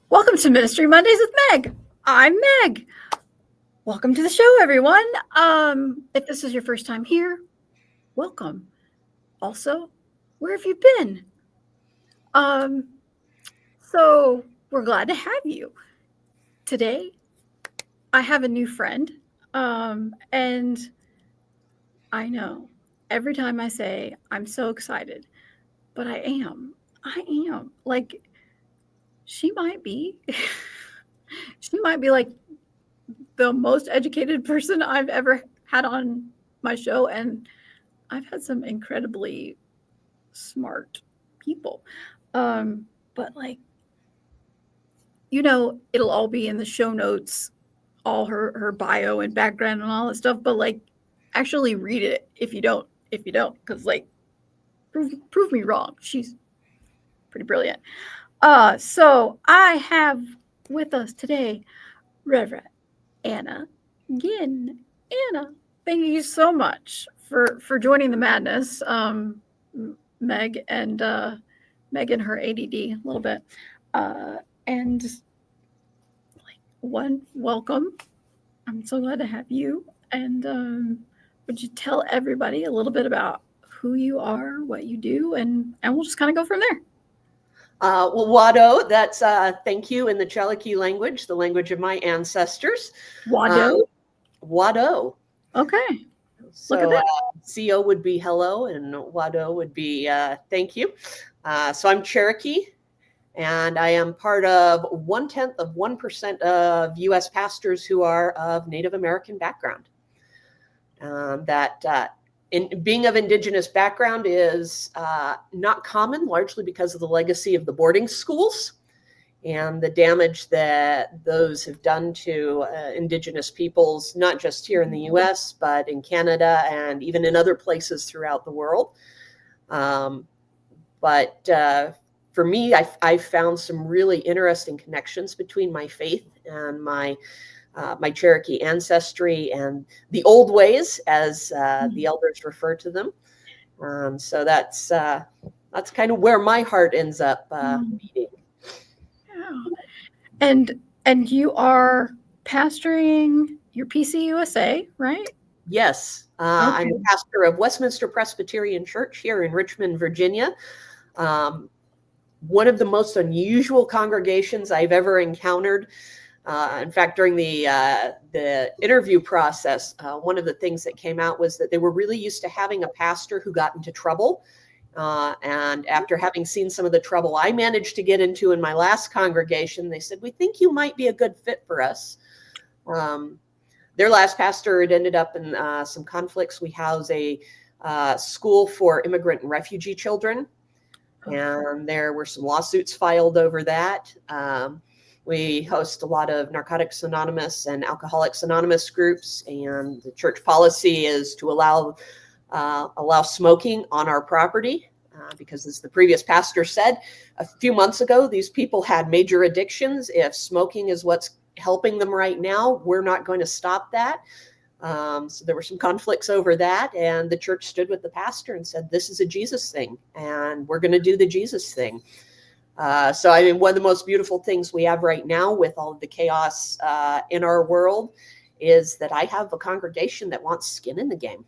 Welcome to Ministry Mondays with Meg. I'm Meg. Welcome to the show, everyone. If this is your first time here, welcome. Also, where have you been? So we're glad to have you. Today, I have a new friend, and I know every time I say I'm so excited, but I am. Like, she might be. She might be like the most educated person I've ever had on my show, and I've had some incredibly smart people. But like, it'll all be in the show notes, all her bio and background and all that stuff. But like, actually read it if you don't, because like, prove me wrong. She's pretty brilliant. So I have with us today Reverend Anna Gheen. Anna, thank you so much for joining the madness, Meg and Meg and her ADD a little bit, and welcome. I'm so glad to have you. And would you tell everybody a little bit about who you are, what you do, and we'll just kind of go from there. Well, Wado, that's thank you in the Cherokee language, the language of my ancestors. Wado? Wado. Okay. So look at that. CO would be hello, and Wado would be thank you. So I'm Cherokee, and I am part of 0.1% of U.S. pastors who are of Native American background. Being of indigenous background is not common, largely because of the legacy of the boarding schools and the damage that those have done to indigenous peoples, not just here in the U.S., but in Canada and even in other places throughout the world. But for me, I found some really interesting connections between my faith and my Cherokee ancestry and the old ways, as the elders refer to them. So that's kind of where my heart ends up beating. Yeah. And you are pastoring your PCUSA, right? Yes. Okay. I'm a pastor of Westminster Presbyterian Church here in Richmond, Virginia. One of the most unusual congregations I've ever encountered. In fact, during the interview process, one of the things that came out was that they were really used to having a pastor who got into trouble. And after having seen some of the trouble I managed to get into in my last congregation, they said, "We think you might be a good fit for us." Their last pastor had ended up in some conflicts. We house a school for immigrant and refugee children, and there were some lawsuits filed over that. We host a lot of Narcotics Anonymous and Alcoholics Anonymous groups, and the church policy is to allow smoking on our property because, as the previous pastor said, a few months ago, these people had major addictions. If smoking is what's helping them right now, we're not going to stop that. So there were some conflicts over that, and the church stood with the pastor and said, "This is a Jesus thing, and we're going to do the Jesus thing." So I mean, one of the most beautiful things we have right now with all of the chaos in our world is that I have a congregation that wants skin in the game.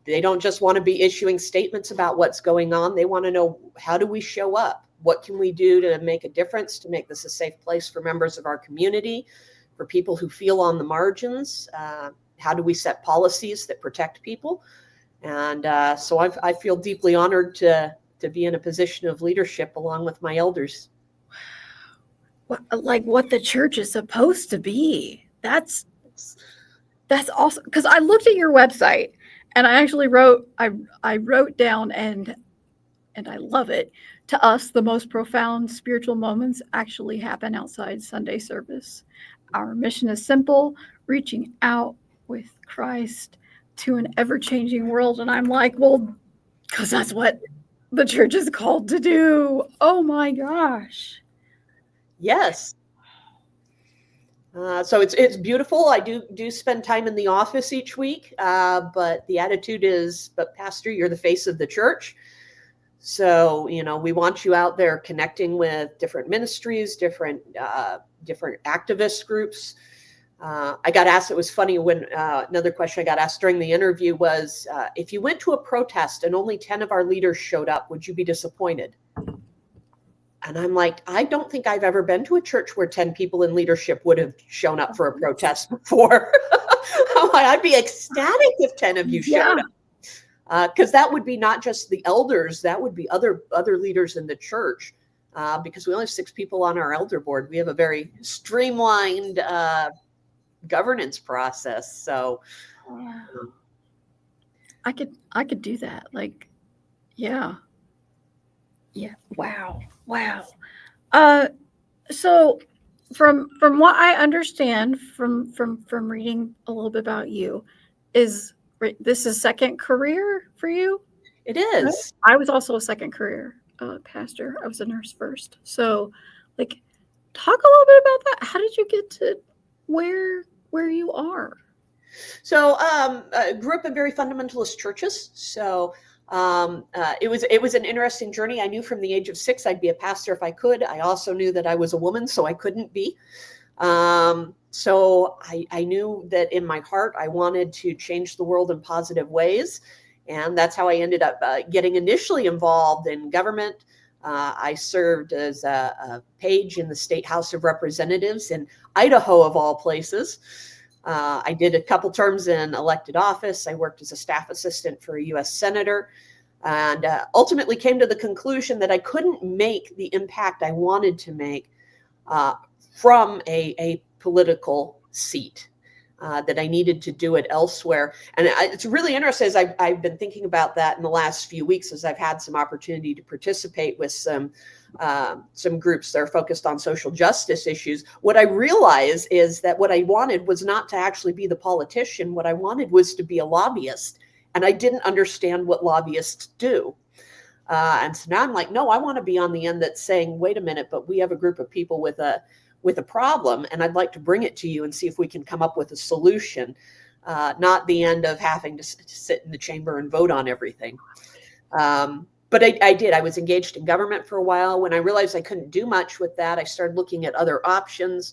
They don't just want to be issuing statements about what's going on. They want to know, how do we show up? What can we do to make a difference, to make this a safe place for members of our community, for people who feel on the margins? How do we set policies that protect people? And so I feel deeply honored to be in a position of leadership along with my elders. Like what the church is supposed to be. That's awesome. Because I looked at your website and I actually wrote down, and I love it. To us, the most profound spiritual moments actually happen outside Sunday service. Our mission is simple: reaching out with Christ to an ever-changing world. And I'm like, well, because that's what the church is called to do. Oh my gosh. Yes. So it's beautiful. I do spend time in the office each week, but the attitude is, "But Pastor, you're the face of the church. So, we want you out there connecting with different ministries, different activist groups. I got asked, it was funny when another question I got asked during the interview was, if you went to a protest and only 10 of our leaders showed up, would you be disappointed? And I'm like, I don't think I've ever been to a church where 10 people in leadership would have shown up for a protest before. I'd be ecstatic if 10 of you showed up. Because that would be not just the elders, that would be other leaders in the church. Because we only have 6 people on our elder board. We have a very streamlined governance process. So I could do that. Like, yeah. Wow. So from what I understand from reading a little bit about you, is this is second career for you? It is. I was also a second career pastor. I was a nurse first. So, like, talk a little bit about that. How did you get to where you are? So, I grew up in very fundamentalist churches. So, it was an interesting journey. I knew from the age of 6 I'd be a pastor if I could. I also knew that I was a woman, so I couldn't be. So I knew that in my heart I wanted to change the world in positive ways, and that's how I ended up getting initially involved in government. I served as a page in the State House of Representatives in Idaho, of all places. I did a couple terms in elected office. I worked as a staff assistant for a U.S. senator, and ultimately came to the conclusion that I couldn't make the impact I wanted to make from a political seat, that I needed to do it elsewhere. And it's really interesting as I've been thinking about that in the last few weeks, as I've had some opportunity to participate with some groups that are focused on social justice issues. What I realize is that what I wanted was not to actually be the politician. What I wanted was to be a lobbyist. And I didn't understand what lobbyists do. And so now I'm like, no, I want to be on the end that's saying, wait a minute, but we have a group of people with a problem, and I'd like to bring it to you and see if we can come up with a solution, not the end of having to sit in the chamber and vote on everything. But I did. I was engaged in government for a while. When I realized I couldn't do much with that, I started looking at other options.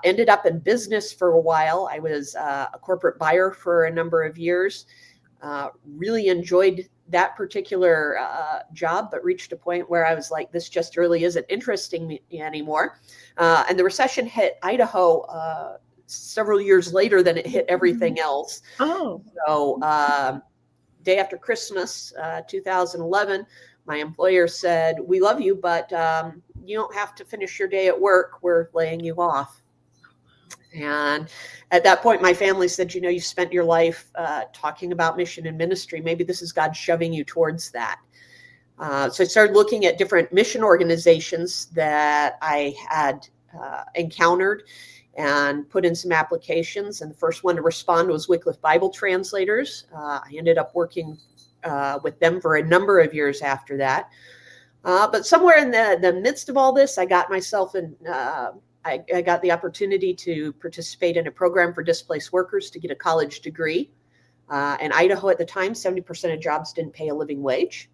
Ended up in business for a while. I was a corporate buyer for a number of years. Really enjoyed that particular job, but reached a point where I was like, this just really isn't interesting me anymore. And the recession hit Idaho several years later than it hit everything else. Oh. So day after Christmas, 2011, my employer said, we love you, but you don't have to finish your day at work. We're laying you off. And at that point, my family said, you spent your life talking about mission and ministry. Maybe this is God shoving you towards that. So I started looking at different mission organizations that I had encountered and put in some applications. And the first one to respond was Wycliffe Bible Translators. I ended up working with them for a number of years after that. But somewhere in the midst of all this, I got myself in... I got the opportunity to participate in a program for displaced workers to get a college degree. In Idaho at the time, 70% of jobs didn't pay a living wage.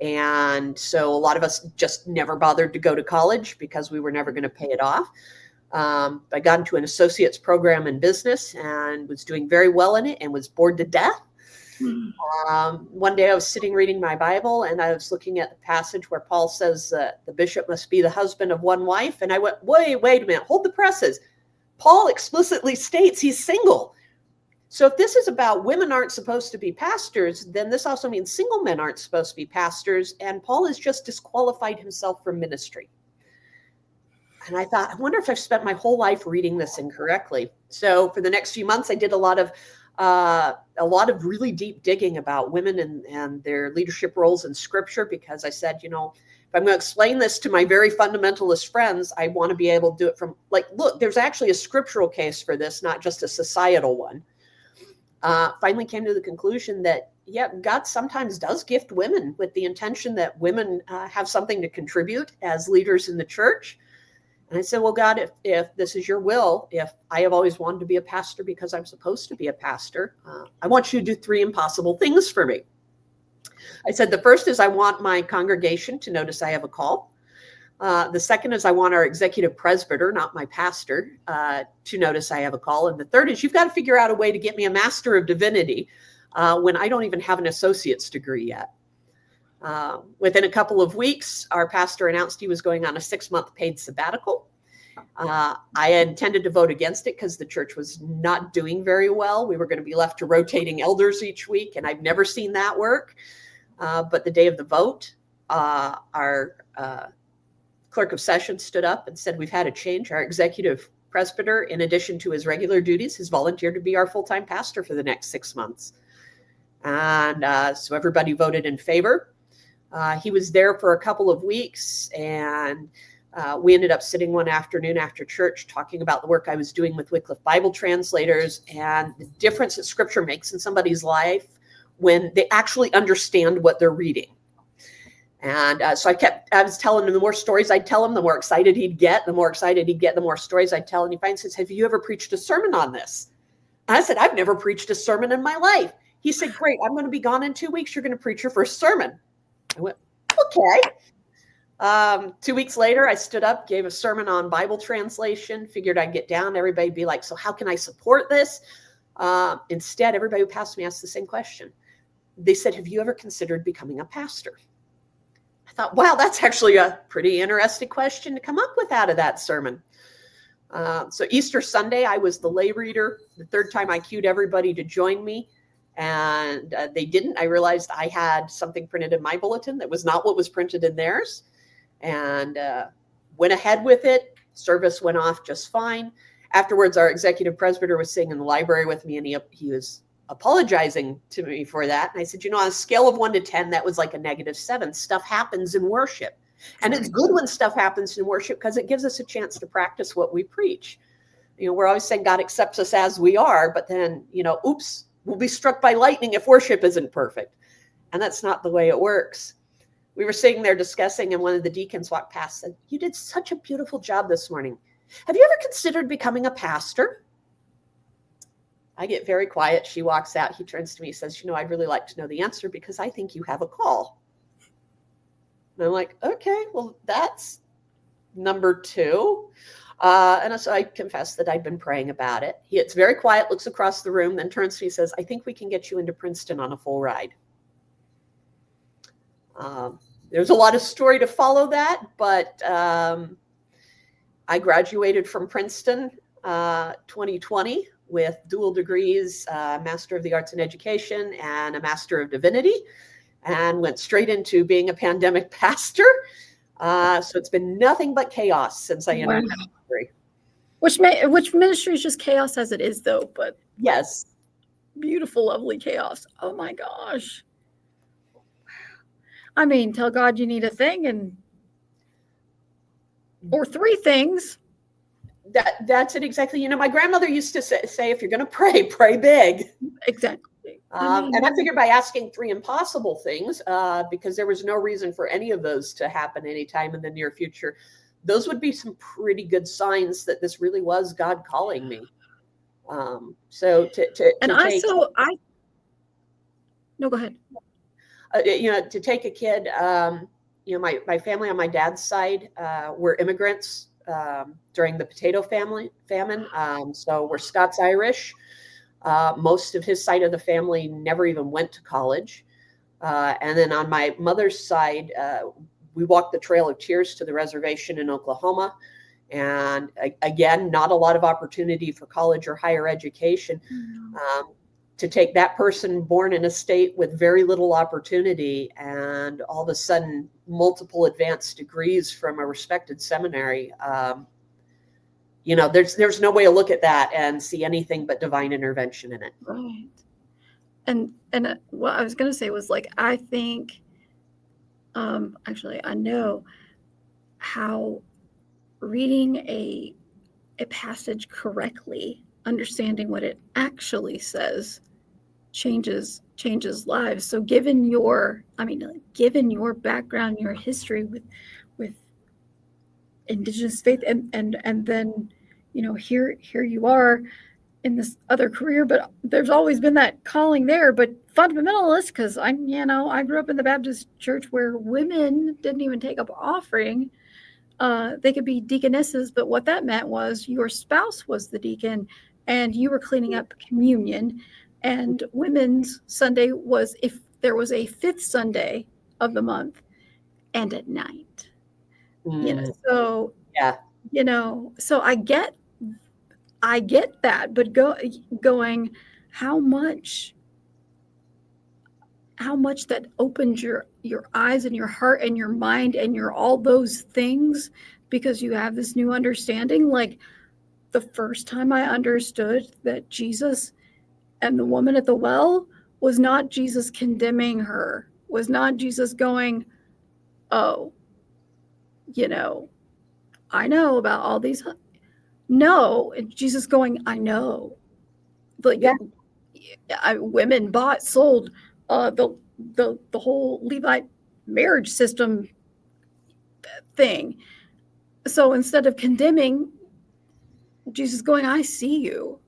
And so a lot of us just never bothered to go to college because we were never going to pay it off. I got into an associate's program in business and was doing very well in it and was bored to death. One day I was sitting reading my Bible and I was looking at the passage where Paul says that the bishop must be the husband of one wife. And I went, wait a minute, hold the presses. Paul explicitly states he's single. So if this is about women aren't supposed to be pastors, then this also means single men aren't supposed to be pastors. And Paul has just disqualified himself from ministry. And I thought, I wonder if I've spent my whole life reading this incorrectly. So for the next few months, I did a lot of really deep digging about women and their leadership roles in Scripture, because I said, if I'm going to explain this to my very fundamentalist friends, I want to be able to do it from look, there's actually a scriptural case for this, not just a societal one. Finally came to the conclusion that, God sometimes does gift women with the intention that women have something to contribute as leaders in the church. And I said, well, God, if this is your will, if I have always wanted to be a pastor because I'm supposed to be a pastor, I want you to do 3 impossible things for me. I said, the first is I want my congregation to notice I have a call. The second is I want our executive presbyter, not my pastor, to notice I have a call. And the third is you've got to figure out a way to get me a Master of Divinity when I don't even have an associate's degree yet. Within a couple of weeks, our pastor announced he was going on a 6-month paid sabbatical. I intended to vote against it because the church was not doing very well. We were going to be left to rotating elders each week, and I've never seen that work. But the day of the vote, our clerk of session stood up and said, we've had a change. Our executive presbyter, in addition to his regular duties, has volunteered to be our full-time pastor for the next 6 months. And so everybody voted in favor. He was there for a couple of weeks, and we ended up sitting one afternoon after church talking about the work I was doing with Wycliffe Bible translators and the difference that Scripture makes in somebody's life when they actually understand what they're reading. And so I was telling him the more stories I'd tell him, the more excited he'd get. The more excited he'd get, the more stories I'd tell. And he finally says, have you ever preached a sermon on this? And I said, I've never preached a sermon in my life. He said, great, I'm going to be gone in 2 weeks. You're going to preach your first sermon. I went, okay. 2 weeks later, I stood up, gave a sermon on Bible translation, figured I'd get down. Everybody'd be like, so how can I support this? Instead, everybody who passed me asked the same question. They said, have you ever considered becoming a pastor? I thought, wow, that's actually a pretty interesting question to come up with out of that sermon. So Easter Sunday, I was the lay reader. The third time I cued everybody to join me, and they didn't. I realized I had something printed in my bulletin that was not what was printed in theirs, and went ahead with it. Service went off just fine. Afterwards, our executive presbyter was sitting in the library with me, and he was apologizing to me for that. And I said, on a scale of 1 to 10, that was like a -7. Stuff happens in worship. And it's good when stuff happens in worship because it gives us a chance to practice what we preach. We're always saying God accepts us as we are, but then, oops, we'll be struck by lightning if worship isn't perfect. And that's not the way it works. We were sitting there discussing, and one of the deacons walked past and said, you did such a beautiful job this morning. Have you ever considered becoming a pastor? I get very quiet. She walks out. He turns to me, says, I'd really like to know the answer because I think you have a call. And I'm like, okay, well, that's number 2. And so I confessed that I'd been praying about it. He gets very quiet, looks across the room, then turns to me and says, I think we can get you into Princeton on a full ride. There's a lot of story to follow that, but I graduated from Princeton 2020 with dual degrees, Master of the Arts in Education and a Master of Divinity, and went straight into being a pandemic pastor. So it's been nothing but chaos since I entered ministry. Which ministry is just chaos as it is, though. But yes, beautiful, lovely chaos. Oh my gosh! I mean, tell God you need a thing, or 3 things. That's it exactly. My grandmother used to say, if you're going to pray big. Exactly. And I figured by asking 3 impossible things, because there was no reason for any of those to happen anytime in the near future, those would be some pretty good signs that this really was God calling me. No, go ahead. To take a kid, my family on my dad's side were immigrants during the potato famine. So we're Scots-Irish. Most of his side of the family never even went to college. And then on my mother's side, we walked the Trail of Tears to the reservation in Oklahoma. And again, not a lot of opportunity for college or higher education. To take that person born in a state with very little opportunity and all of a sudden multiple advanced degrees from a respected seminary, there's no way to look at that and see anything but divine intervention in it. Right. And what I was going to say was, like, I think, actually, I know how reading a passage correctly, understanding what it actually says, changes lives. So given your background, your history with Indigenous faith, and then here you are in this other career, but there's always been that calling there. But fundamentalist, because I grew up in the Baptist church where women didn't even take up offering. They could be deaconesses, but what that meant was your spouse was the deacon and you were cleaning up communion. And Women's Sunday was if there was a fifth Sunday of the month and at night. So Yeah. So I get that, but going how much that opens your eyes and your heart and your mind and your all those things, because you have this new understanding. Like the first time I understood that Jesus and the woman at the well was not Jesus condemning her, was not Jesus going, oh, I know about all these. No, Jesus going, I know. Like, women sold the whole Levite marriage system thing. So instead of condemning, Jesus going, I see you.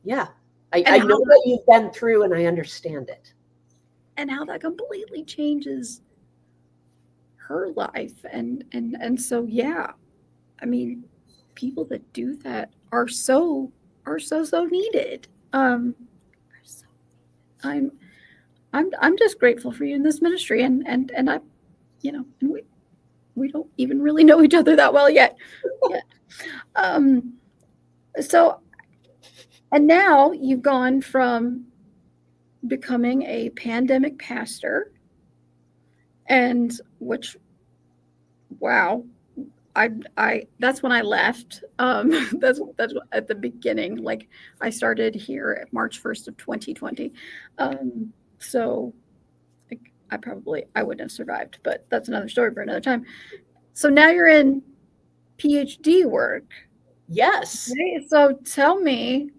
Yeah. I know what you've been through and I understand it. And how that completely changes her life. And so, yeah, I mean, people that do that are so needed. I'm just grateful for you in this ministry, and I, and we don't even really know each other that well yet. So, and now you've gone from becoming a pandemic pastor, and wow, I that's when I left. That's at the beginning. Like I started here at March 1st of 2020. So I wouldn't have survived, but that's another story for another time. So now you're in PhD work. Yes. Okay, so tell me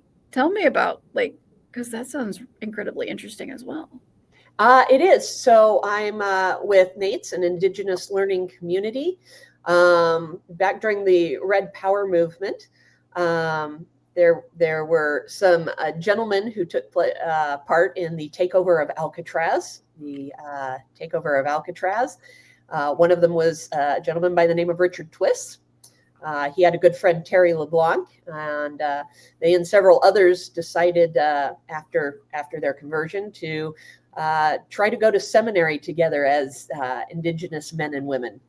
about, like, because that sounds incredibly interesting as well. It is. So I'm with NATES, an Indigenous learning community. Back during the Red Power movement, there were some gentlemen who took part in the takeover of Alcatraz. One of them was a gentleman by the name of Richard Twiss. He had a good friend, Terry LeBlanc, and they and several others decided after their conversion to try to go to seminary together as Indigenous men and women.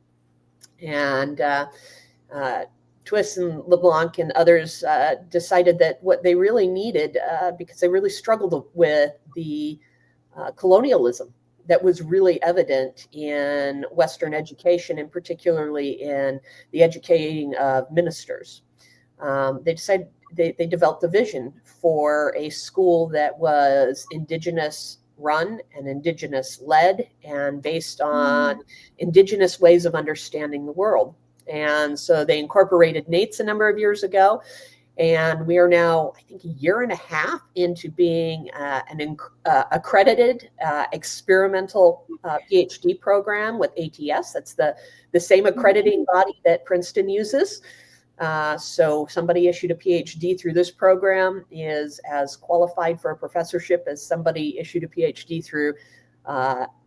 And Twiss and LeBlanc and others decided that what they really needed, because they really struggled with the colonialism that was really evident in Western education, and particularly in the educating of ministers. They decided they developed a vision for a school that was Indigenous run and Indigenous led and based on Indigenous ways of understanding the world. And so they incorporated NATES a number of years ago. And we are now, I think, a year and a half into being an accredited experimental PhD program with ATS. That's the same accrediting body that Princeton uses. So somebody issued a PhD through this program is as qualified for a professorship as somebody issued a PhD through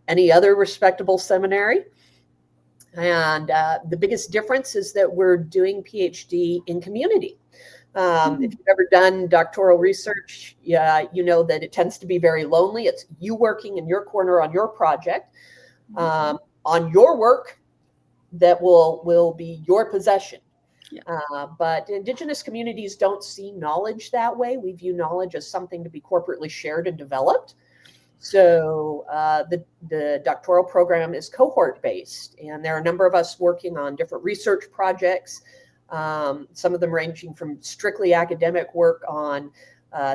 any other respectable seminary. And the biggest difference is that we're doing PhD in community. If you've ever done doctoral research, you know that it tends to be very lonely. It's you working in your corner on your project, on your work that will be your possession. Yeah. But Indigenous communities don't see knowledge that way. We view knowledge as something to be corporately shared and developed. So the doctoral program is cohort based, and there are a number of us working on different research projects. Some of them ranging from strictly academic work on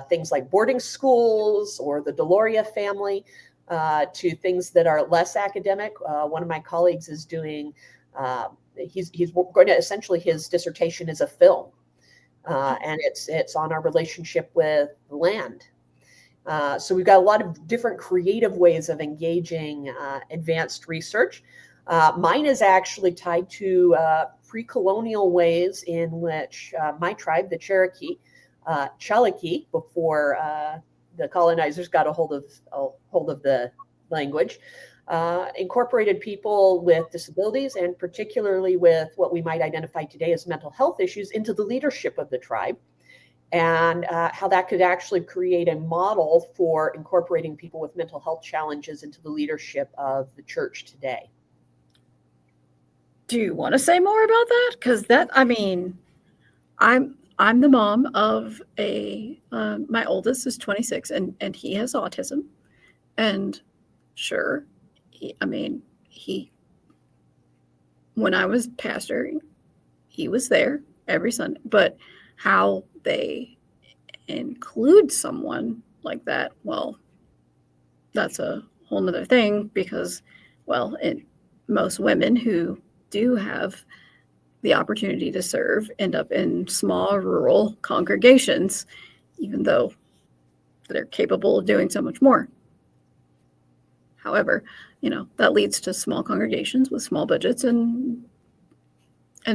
things like boarding schools or the Deloria family to things that are less academic. One of my colleagues is doing, he's going to essentially, his dissertation is a film, and it's on our relationship with the land. So we've got a lot of different creative ways of engaging advanced research. Mine is actually tied to pre-colonial ways in which my tribe, the Cherokee, Chaliki, before the colonizers got a hold of the language, incorporated people with disabilities, and particularly with what we might identify today as mental health issues, into the leadership of the tribe, and how that could actually create a model for incorporating people with mental health challenges into the leadership of the church today. Do you want to say more about that? Because I'm the mom of my oldest is 26, and he has autism, and sure, he when I was pastoring, he was there every Sunday, but how they include someone like that, well, that's a whole nother thing, because, well, most women who do have the opportunity to serve end up in small rural congregations, even though they're capable of doing so much more. However, that leads to small congregations with small budgets, and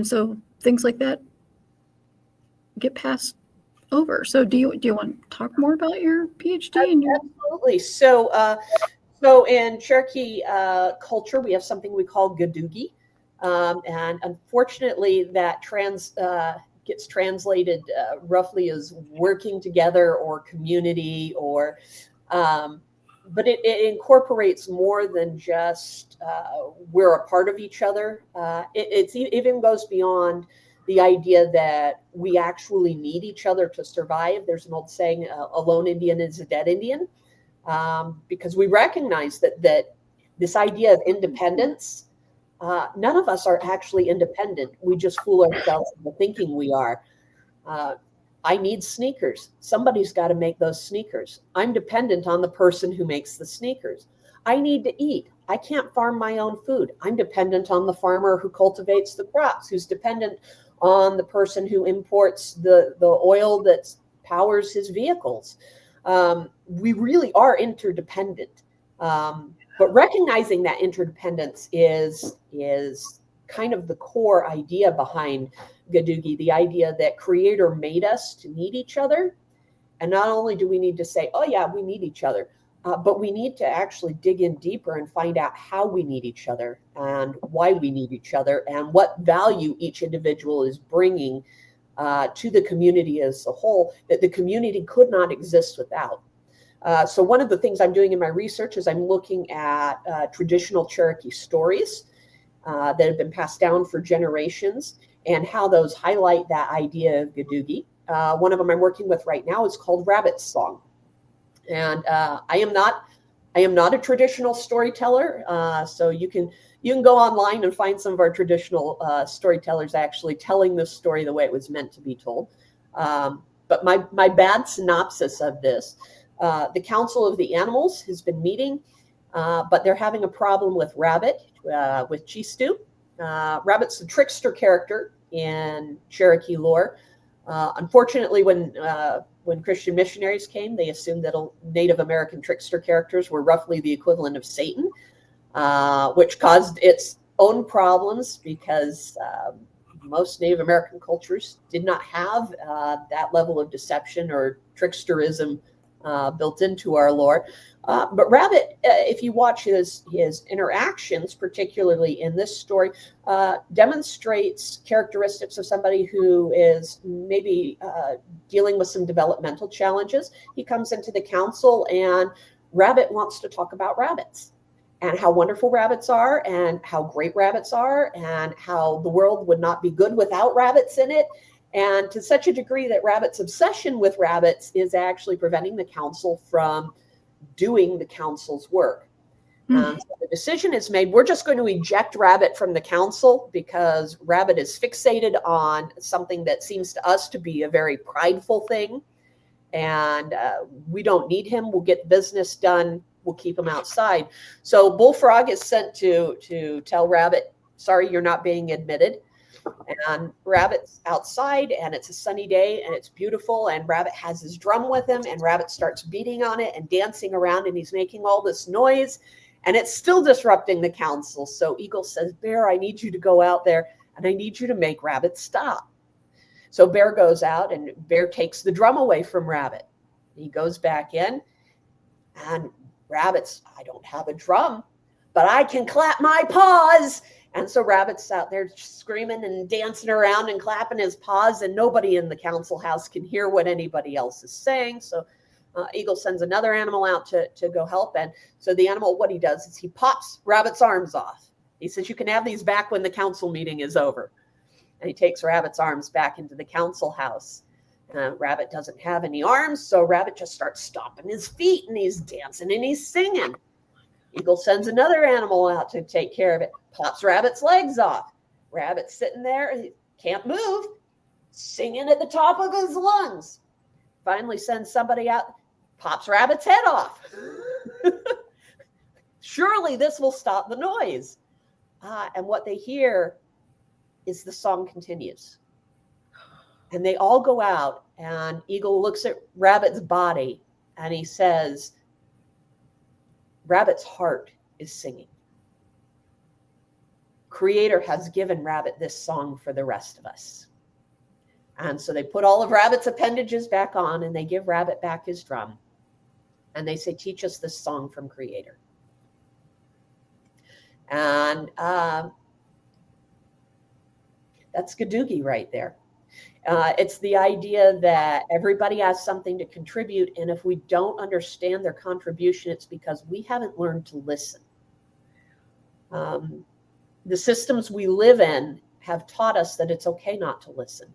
so things like that get passed over. So do you want to talk more about your PhD and your... Absolutely. So in Cherokee culture, we have something we call gadugi. And unfortunately, that gets translated roughly as working together or community, or but it incorporates more than just we're a part of each other. It even goes beyond the idea that we actually need each other to survive. There's an old saying, a lone Indian is a dead Indian, because we recognize that this idea of independence, none of us are actually independent. We just fool ourselves into thinking we are. I need sneakers. Somebody's got to make those sneakers. I'm dependent on the person who makes the sneakers. I need to eat. I can't farm my own food. I'm dependent on the farmer who cultivates the crops, who's dependent on the person who imports the oil that powers his vehicles. We really are interdependent. But recognizing that interdependence is kind of the core idea behind Gadugi, the idea that Creator made us to need each other. And not only do we need to say, oh yeah, we need each other, but we need to actually dig in deeper and find out how we need each other and why we need each other and what value each individual is bringing to the community as a whole that the community could not exist without. So one of the things I'm doing in my research is I'm looking at traditional Cherokee stories that have been passed down for generations and how those highlight that idea of Gadugi. One of them I'm working with right now is called Rabbit's Song. And I am not a traditional storyteller, so you can go online and find some of our traditional storytellers actually telling this story the way it was meant to be told. But my bad synopsis of this: the Council of the Animals has been meeting, but they're having a problem with Rabbit, with Chistu. Rabbit's the trickster character in Cherokee lore. Unfortunately, when Christian missionaries came, they assumed that Native American trickster characters were roughly the equivalent of Satan, which caused its own problems because most Native American cultures did not have that level of deception or tricksterism built into our lore. But Rabbit, if you watch his interactions, particularly in this story, demonstrates characteristics of somebody who is maybe dealing with some developmental challenges. He comes into the council and Rabbit wants to talk about rabbits and how wonderful rabbits are and how great rabbits are and how the world would not be good without rabbits in it. And to such a degree that Rabbit's obsession with rabbits is actually preventing the council from doing the council's work. So the decision is made, we're just going to eject Rabbit from the council because Rabbit is fixated on something that seems to us to be a very prideful thing. And we don't need him. We'll get business done. We'll keep him outside. So Bullfrog is sent to tell Rabbit, sorry, you're not being admitted. And Rabbit's outside and it's a sunny day and it's beautiful, and Rabbit has his drum with him and Rabbit starts beating on it and dancing around and he's making all this noise and it's still disrupting the council. So Eagle says, Bear, I need you to go out there and I need you to make Rabbit stop. So Bear goes out, and Bear takes the drum away from Rabbit. He goes back in, and Rabbit's, I don't have a drum, but I can clap my paws. And so Rabbit's out there screaming and dancing around and clapping his paws, and nobody in the council house can hear what anybody else is saying. So Eagle sends another animal out to go help. And so the animal, what he does is he pops Rabbit's arms off. He says, you can have these back when the council meeting is over. And he takes Rabbit's arms back into the council house. Rabbit doesn't have any arms, so Rabbit just starts stomping his feet, and he's dancing and he's singing. Eagle sends another animal out to take care of it, pops Rabbit's legs off. Rabbit's sitting there, he can't move, singing at the top of his lungs. Finally sends somebody out, pops Rabbit's head off. Surely this will stop the noise. And what they hear is the song continues. And they all go out, and Eagle looks at Rabbit's body, and he says, Rabbit's heart is singing. Creator has given Rabbit this song for the rest of us. And so they put all of Rabbit's appendages back on, and they give Rabbit back his drum. And they say, teach us this song from Creator. And that's Gadoogie right there. It's the idea that everybody has something to contribute, and if we don't understand their contribution, it's because we haven't learned to listen. The systems we live in have taught us that it's okay not to listen.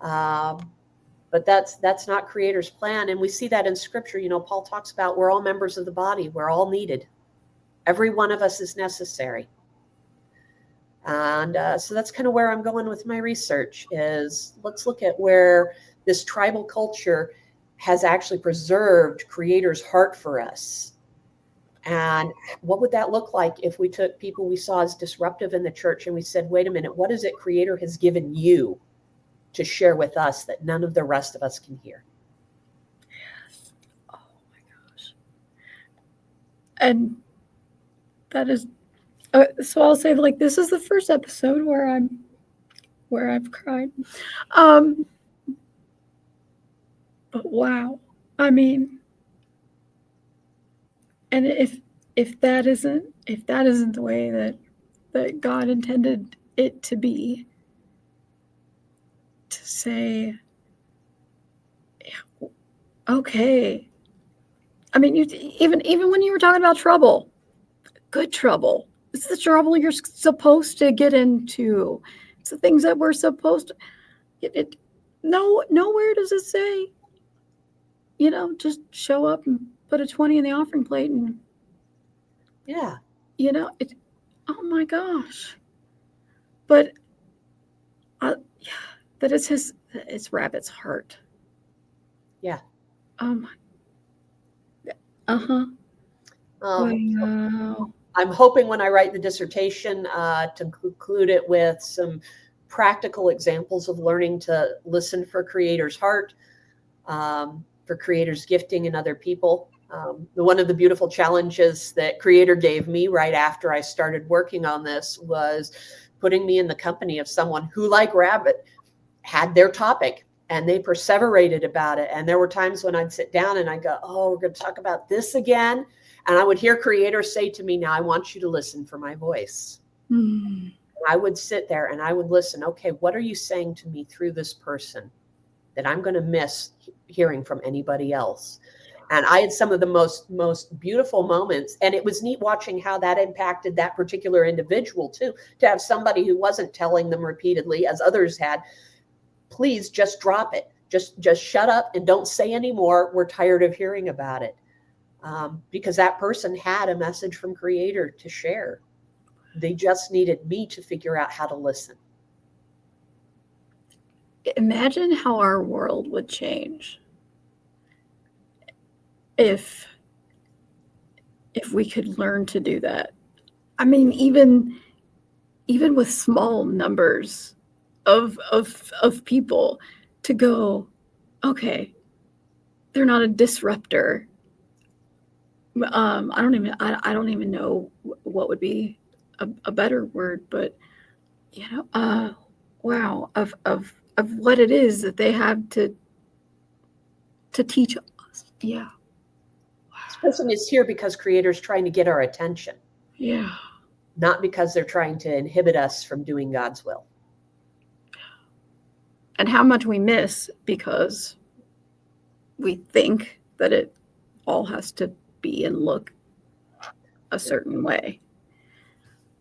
But that's not Creator's plan, and we see that in Scripture. You know, Paul talks about we're all members of the body. We're all needed. Every one of us is necessary. And so that's kind of where I'm going with my research is let's look at where this tribal culture has actually preserved Creator's heart for us. And what would that look like if we took people we saw as disruptive in the church and we said, wait a minute, what is it Creator has given you to share with us that none of the rest of us can hear? Yes. Oh my gosh. And that is, so I'll say, like, this is the first episode where I've cried. But wow, I mean, and if that isn't the way that God intended it to be, to say, okay. I mean, even when you were talking about trouble, good trouble. It's the trouble you're supposed to get into. It's the things that we're supposed to. Nowhere does it say, just show up and put a 20 in the offering plate and. Yeah. Oh my gosh. But that is it's Rabbit's heart. Yeah. Oh my. Uh-huh. Wow. I'm hoping when I write the dissertation to conclude it with some practical examples of learning to listen for Creator's heart, for Creator's gifting in other people. One of the beautiful challenges that Creator gave me right after I started working on this was putting me in the company of someone who, like Rabbit, had their topic and they perseverated about it. And there were times when I'd sit down and I'd go, oh, we're going to talk about this again. And I would hear Creator say to me, now I want you to listen for my voice. Mm. I would sit there and I would listen. Okay, what are you saying to me through this person that I'm going to miss hearing from anybody else? And I had some of the most beautiful moments. And it was neat watching how that impacted that particular individual too, to have somebody who wasn't telling them repeatedly, as others had, please just drop it. Just shut up and don't say anymore. We're tired of hearing about it. Because that person had a message from Creator to share. They just needed me to figure out how to listen. Imagine how our world would change if we could learn to do that. I mean, even with small numbers of people, to go, okay, they're not a disruptor. I don't even know what would be a better word, but wow, of what it is that they have to teach us. Yeah. This person is here because Creator's trying to get our attention, Yeah. not because they're trying to inhibit us from doing God's will. And how much we miss because we think that it all has to be and look a certain way.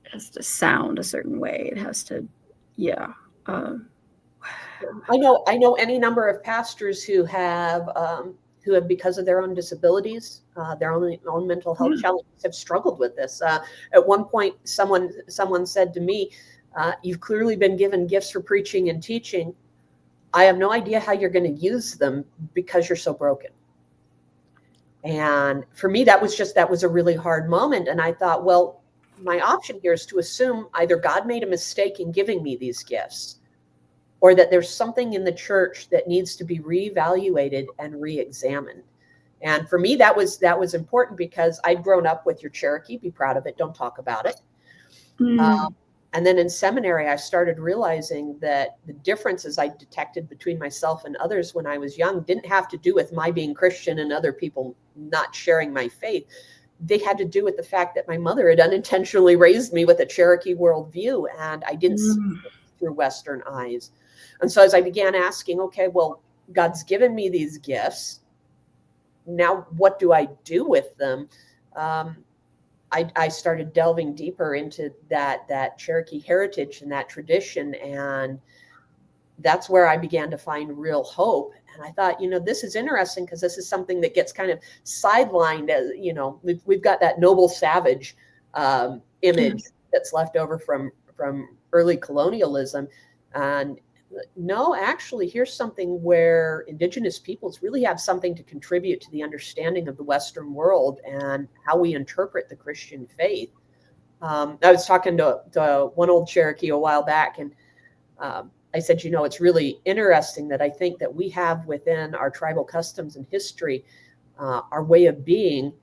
It has to sound a certain way. It has to, yeah. I know any number of pastors who have because of their own disabilities, their own mental health challenges, have struggled with this. At one point, someone said to me, "You've clearly been given gifts for preaching and teaching. I have no idea how you're going to use them because you're so broken." And for me, that was a really hard moment. And I thought, well, my option here is to assume either God made a mistake in giving me these gifts, or that there's something in the church that needs to be reevaluated and re-examined. And for me, that was important because I'd grown up with your Cherokee, be proud of it, don't talk about it. And then in seminary, I started realizing that the differences I detected between myself and others when I was young didn't have to do with my being Christian and other people not sharing my faith. They had to do with the fact that my mother had unintentionally raised me with a Cherokee worldview, and I didn't see it through Western eyes. And so as I began asking, okay, well, God's given me these gifts. Now, what do I do with them? I started delving deeper into that Cherokee heritage and that tradition. And that's where I began to find real hope. And I thought, this is interesting because this is something that gets kind of sidelined as, we've got that noble savage image that's left over from early colonialism. And no, actually, here's something where Indigenous peoples really have something to contribute to the understanding of the Western world and how we interpret the Christian faith. I was talking to one old Cherokee a while back, and I said, it's really interesting that I think that we have within our tribal customs and history, our way of being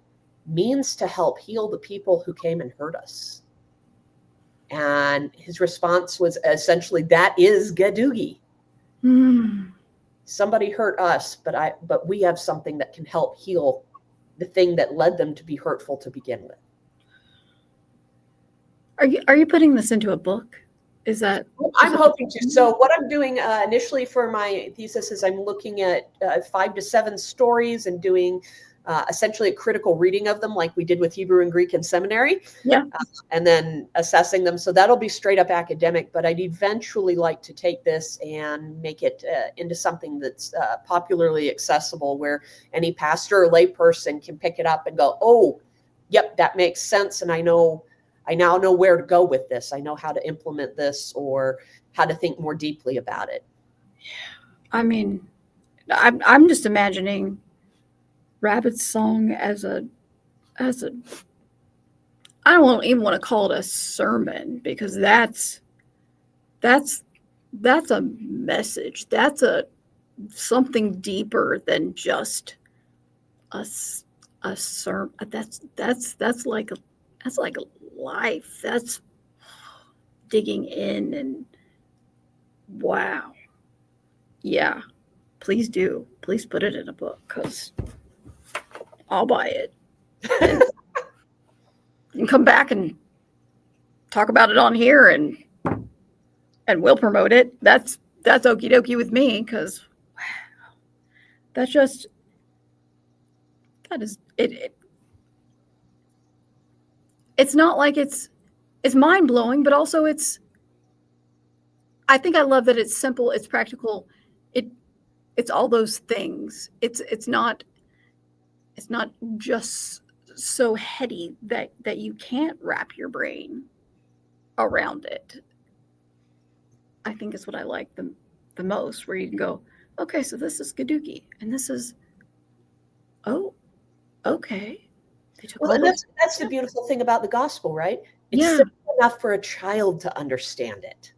means to help heal the people who came and hurt us. And his response was essentially, that is Gadoogie. Somebody hurt us, but we have something that can help heal the thing that led them to be hurtful to begin with. Are you putting this into a book? Is that? I'm hoping to. So what I'm doing initially for my thesis is I'm looking at 5 to 7 stories and doing essentially a critical reading of them, like we did with Hebrew and Greek in seminary. Yeah. And then assessing them. So that'll be straight up academic, but I'd eventually like to take this and make it into something that's popularly accessible, where any pastor or lay person can pick it up and go, oh, yep, that makes sense. And I now know where to go with this. I know how to implement this or how to think more deeply about it. I mean, I'm just imagining Rabbit's song as a I don't even want to call it a sermon, because that's a message. That's something deeper than just a sermon. That's like a life. That's digging in, and wow. Yeah. Please do. Please put it in a book, because I'll buy it. And you can come back and talk about it on here, and we'll promote it. That's okie dokie with me, because wow, that is it. It's not like it's mind blowing, but also I think I love that it's simple, it's practical, it's all those things. It's not just so heady that you can't wrap your brain around it. I think is what I like the most, where you can go, okay, so this is Gadoogie, and this is, oh, okay. Well, and that's the beautiful thing about the gospel, right? It's simple enough for a child to understand it.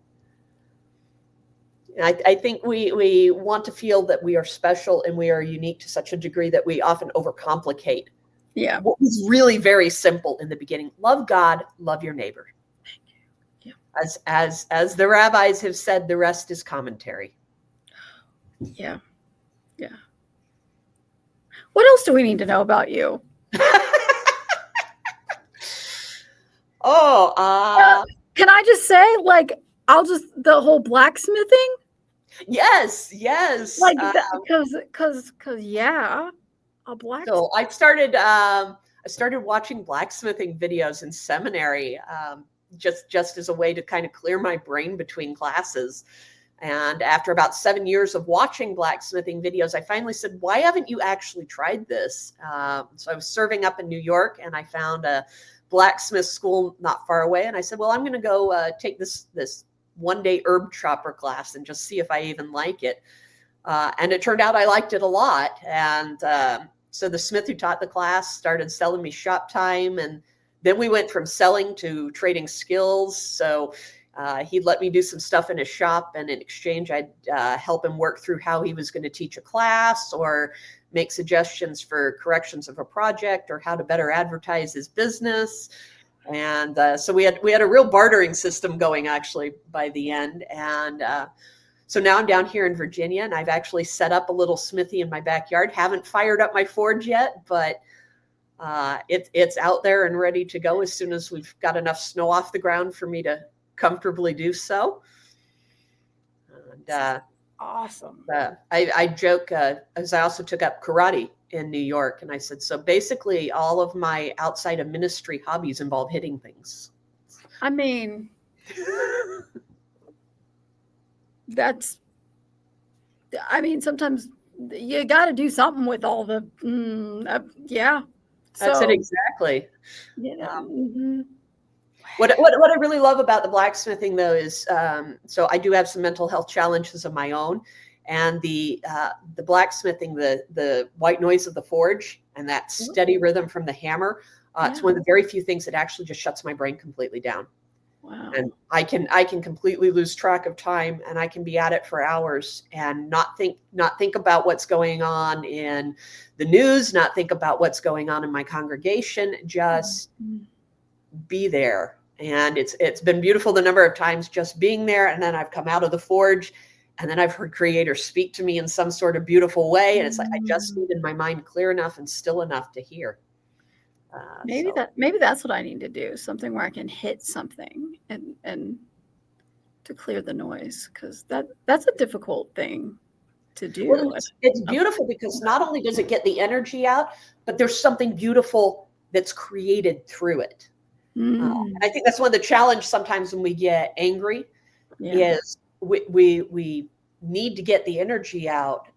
And I think we want to feel that we are special and we are unique to such a degree that we often overcomplicate. Yeah. What was really very simple in the beginning: love God, love your neighbor. As the rabbis have said, the rest is commentary. Yeah. Yeah. What else do we need to know about you? Can I just say, like, the whole blacksmithing? Yes. Like, because yeah, a blacksmith. So I started watching blacksmithing videos in seminary, just as a way to kind of clear my brain between classes. And after about 7 years of watching blacksmithing videos, I finally said, why haven't you actually tried this? So I was serving up in New York, and I found a blacksmith school not far away. And I said, well, I'm going to go take this 1-day herb chopper class and just see if I even like it. And it turned out I liked it a lot. And so the smith who taught the class started selling me shop time. And then we went from selling to trading skills. So he'd let me do some stuff in his shop, and in exchange, I'd help him work through how he was going to teach a class or make suggestions for corrections of a project or how to better advertise his business. And so we had a real bartering system going actually by the end. And so now I'm down here in Virginia, and I've actually set up a little smithy in my backyard. Haven't fired up my forge yet, but it's out there and ready to go as soon as we've got enough snow off the ground for me to comfortably do so. And awesome. I joke, as I also took up karate in New York, and I said, so basically all of my outside of ministry hobbies involve hitting things. I mean, sometimes you got to do something with all the, yeah. That's it, exactly. You know, What I really love about the blacksmithing, though, is so I do have some mental health challenges of my own, and the blacksmithing, the white noise of the forge and that steady rhythm from the hammer, it's one of the very few things that actually just shuts my brain completely down. Wow. And I can completely lose track of time, and I can be at it for hours and not think about what's going on in the news, not think about what's going on in my congregation, just be there. And it's been beautiful the number of times just being there, and then I've come out of the forge, and then I've heard Creator speak to me in some sort of beautiful way, and it's like I just needed my mind clear enough and still enough to hear. Maybe that's what I need to do, something where I can hit something and to clear the noise, because that's a difficult thing to do. Well, it's beautiful because not only does it get the energy out, but there's something beautiful that's created through it. And I think that's one of the challenges sometimes when we get angry is we need to get the energy out,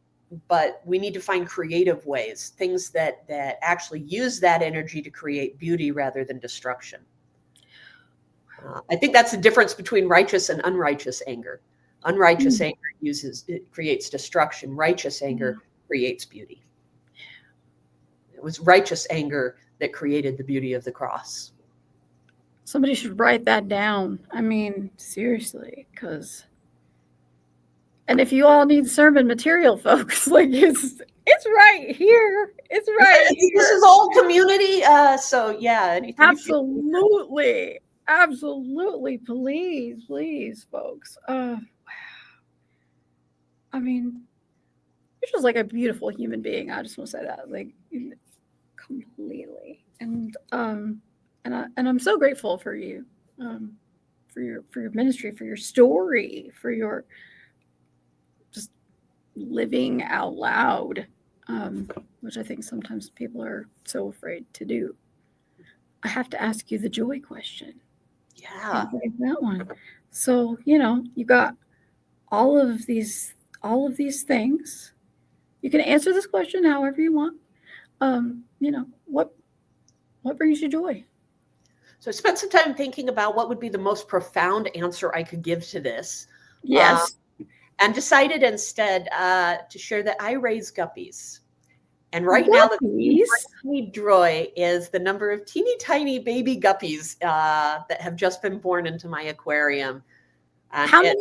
but we need to find creative ways, things that actually use that energy to create beauty rather than destruction. I think that's the difference between righteous and unrighteous anger. Unrighteous anger creates destruction. Righteous anger creates beauty. It was righteous anger that created the beauty of the cross. Somebody should write that down. I mean, seriously, and if you all need sermon material, folks, like it's right here. It's right here. This is all community. So yeah. Absolutely. Absolutely. Please, folks. Wow. I mean, you're just like a beautiful human being. I just want to say that, like, completely. And I'm so grateful for you, for your ministry, for your story, for your just living out loud, which I think sometimes people are so afraid to do. I have to ask you the joy question. Yeah, that one. So you got all of these things. You can answer this question however you want. What brings you joy? So I spent some time thinking about what would be the most profound answer I could give to this. Yes. And decided instead to share that I raise guppies. And right now, the brings me joy is the number of teeny tiny baby guppies that have just been born into my aquarium. And how many?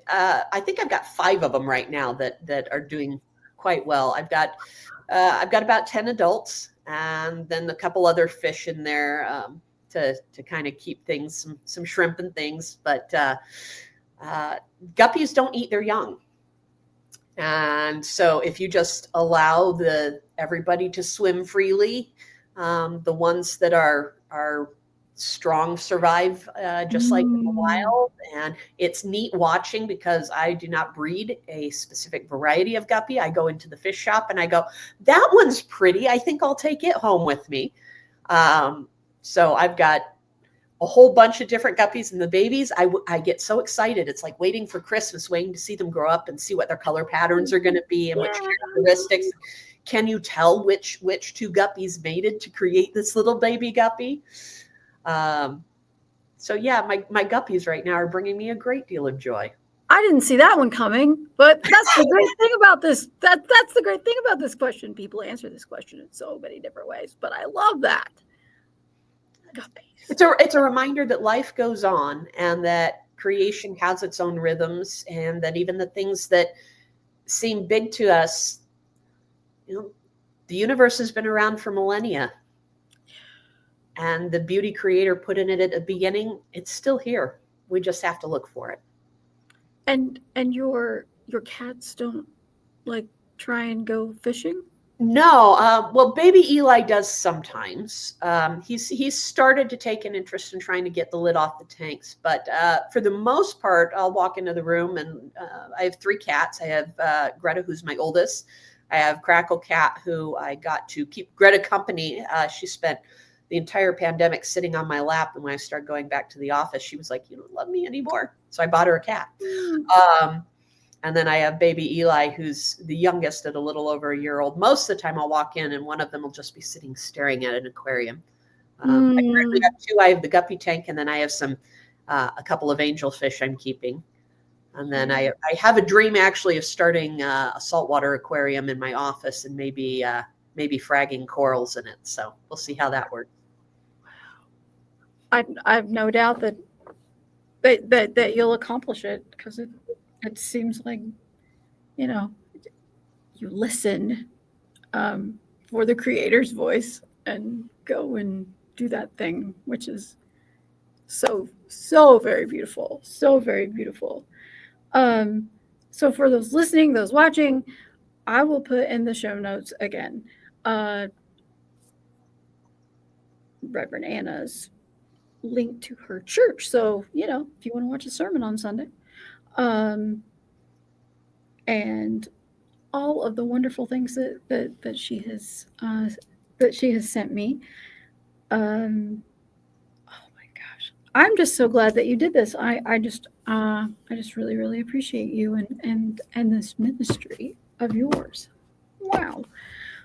I think I've got 5 of them right now that are doing quite well. I've got about 10 adults, and then a couple other fish in there to kind of keep things, some shrimp and things. But guppies don't eat their young. And so if you just allow everybody to swim freely, the ones that are strong survive just like in the wild. And it's neat watching, because I do not breed a specific variety of guppy. I go into the fish shop and I go, that one's pretty, I think I'll take it home with me. So I've got a whole bunch of different guppies, and the babies, I get so excited. It's like waiting for Christmas, waiting to see them grow up and see what their color patterns are going to be and which characteristics. Can you tell which two guppies mated to create this little baby guppy? So yeah, my guppies right now are bringing me a great deal of joy. I didn't see that one coming, but that's the great thing about this. That's the great thing about this question. People answer this question in so many different ways, but I love that. Guppies. It's a reminder that life goes on, and that creation has its own rhythms, and that even the things that seem big to us, the universe has been around for millennia. And the beauty creator put in it at the beginning, it's still here. We just have to look for it. And your cats don't like try and go fishing? No. Well, baby Eli does sometimes. He's started to take an interest in trying to get the lid off the tanks. But for the most part, I'll walk into the room, and I have 3 cats. I have Greta, who's my oldest. I have Crackle Cat, who I got to keep Greta company. She spent the entire pandemic sitting on my lap. And when I started going back to the office, she was like, you don't love me anymore. So I bought her a cat. And then I have baby Eli, who's the youngest at a little over a year old. Most of the time I'll walk in and one of them will just be sitting staring at an aquarium. I currently have 2. I have the guppy tank, and then I have a couple of angelfish I'm keeping. And then I have a dream actually of starting a saltwater aquarium in my office, and maybe fragging corals in it. So we'll see how that works. I've no doubt that you'll accomplish it, because it seems like, you listen for the creator's voice and go and do that thing, which is so very beautiful, so very beautiful. So for those listening, those watching, I will put in the show notes again Reverend Anna's link to her church. So, if you want to watch a sermon on Sunday, and all of the wonderful things that she has sent me. Oh my gosh, I'm just so glad that you did this. I just really, really appreciate you and this ministry of yours. Wow.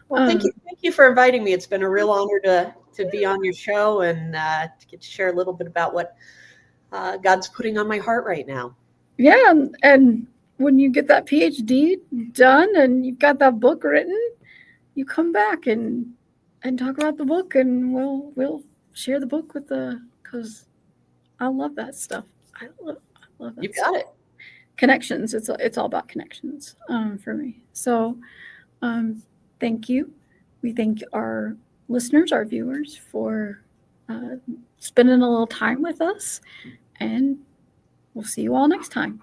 Well, thank you for inviting me. It's been a real honor to be on your show and to get to share a little bit about what God's putting on my heart right now. Yeah, and when you get that PhD done and you've got that book written, you come back and talk about the book, and we'll share the book because I love that stuff. I love that. You got it. Connections. It's all about connections for me. So thank you. We thank our listeners, our viewers, for spending a little time with us, and we'll see you all next time.